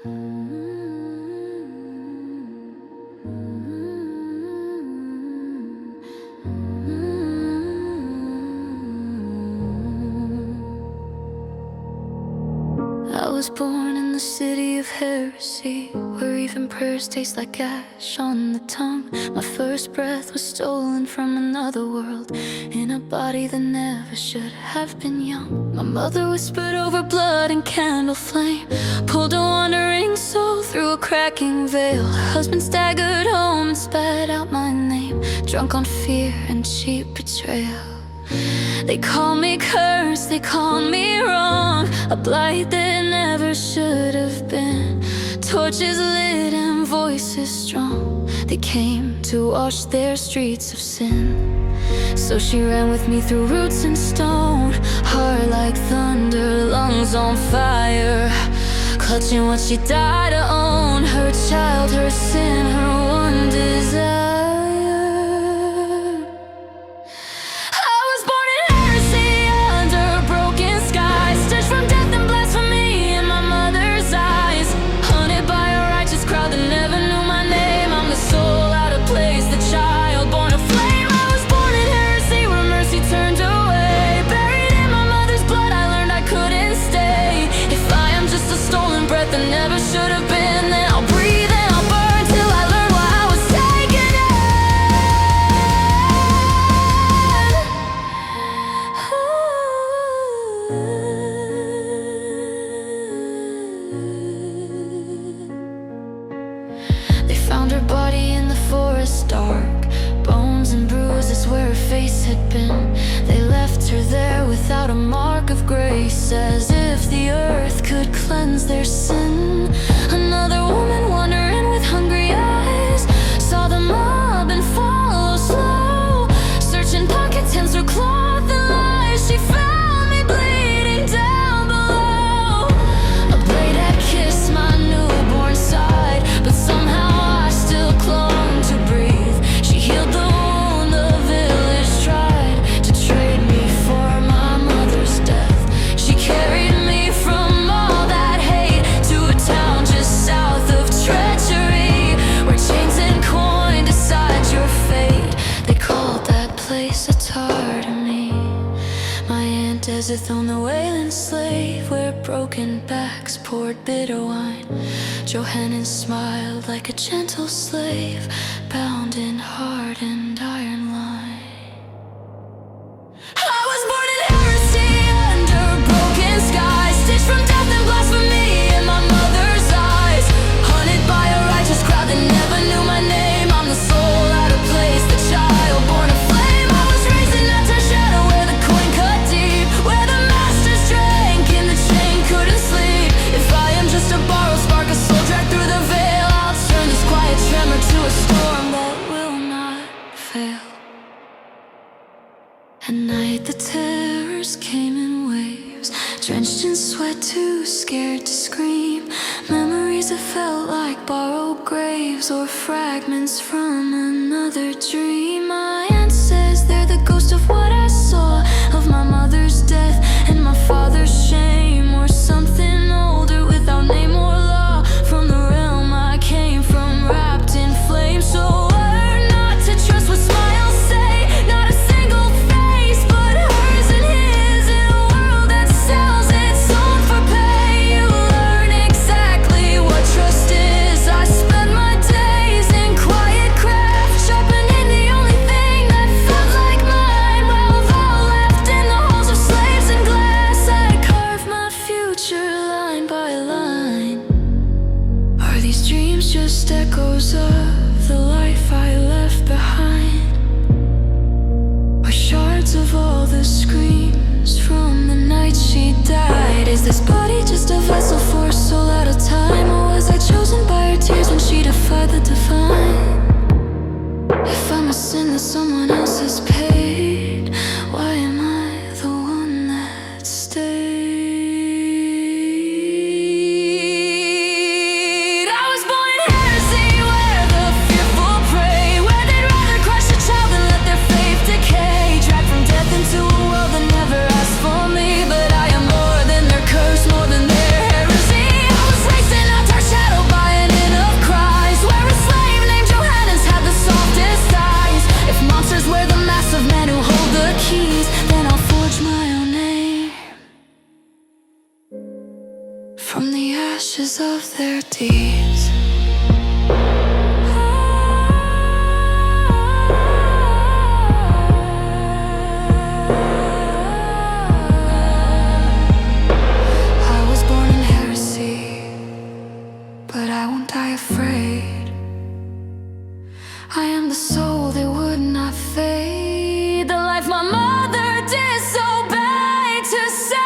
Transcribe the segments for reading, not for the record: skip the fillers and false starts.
I was born in the city of Hersey, where even prayers taste like ash on the tongue. My first breath was stolen from another world, in a body that never should have been young. My mother whispered over blood and candle flame, pulled a wandering soul through a cracking veil. Her husband staggered home and spat out my name, drunk on fear and cheap betrayal. They call me cursed, they call me wrong, a blight that never should have been. Torches lit and voices strong, they came to wash their streets of sin. So she ran with me through roots and stone, heart like thunder, lungs on fire, clutching what she died to own, her child, her sin, her one desire. Found her body in the forest dark, bones and bruises where her face had been. They left her there without a mark of grace, as if the earth could cleanse their sin. Another woman wandering with hungry eyes saw the mob and followed slow, searching pockets, hands through cloth and lies. She found me bleeding down below. A blade had kissed my newborn side, but somehow clung to breathe. She healed the wound the village tried to trade me for my mother's death. She carried me from all that hate to a town just south of treachery, where chains and coin decide your fate. They called that place a tar to me. My aunt Desert on the wailing slave, where broken backs poured bitter wine. Johannan smiled like a gentle slave, bound in hardened iron line. I was born in Hersey under broken skies, stitched from death and blasphemy in my mother's eyes, hunted by a righteous crowd that never knew my name. I'm the soul out of place, the child born of flame. I was raised in that shadow where the coin cut deep, where the masters drank and the chain couldn't sleep. If I am just a borrowed spark, a soul dragged through the veil, I'll turn this quiet tremor to a storm that will not fail. At night the terrors came in waves, drenched in sweat, too scared to scream. Memories that felt like borrowed graves, or fragments from another dream. My aunt says they're the ghost of what I saw, of my mother's death and my father's shame, or something older without name or law, from the realm I came from, wrapped in flame. So learn not to trust what smiles say, not a single face, but hers and his, in a world that sells its own for pay. You learn exactly what trust is. I spent my days in quiet craft, sharpening the only thing that felt like mine. Well, all left in the halls of slaves and glass, I carved my future line by line. Are these dreams just echoes of the life I left behind, or shards of all the screams from the night she died? Is this body just a vessel for a soul out of time, or was I chosen by her tears when she defied the divine? If I'm a sin that someone else has paid, why am I the one that stayed? I was born in Hersey, where the fearful prey, where they'd rather crush a child than let their faith decay. Dragged from death into a world that never asked for me, but I am more than their curse, more than their heresy. I was raised in a dark shadow from the ashes of their deeds. I was born in Hersey, but I won't die afraid. I am the soul that would not fade, the life my mother disobeyed to save.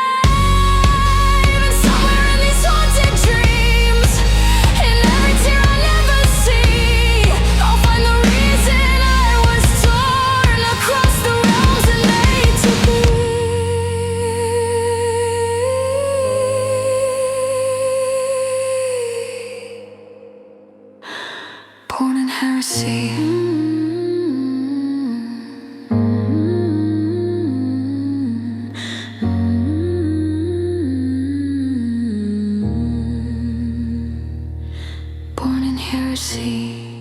And somewhere in these haunted dreams, in every tear I never see, I'll find the reason I was torn across the realms and made to be. Born in Hersey. Born in Hersey.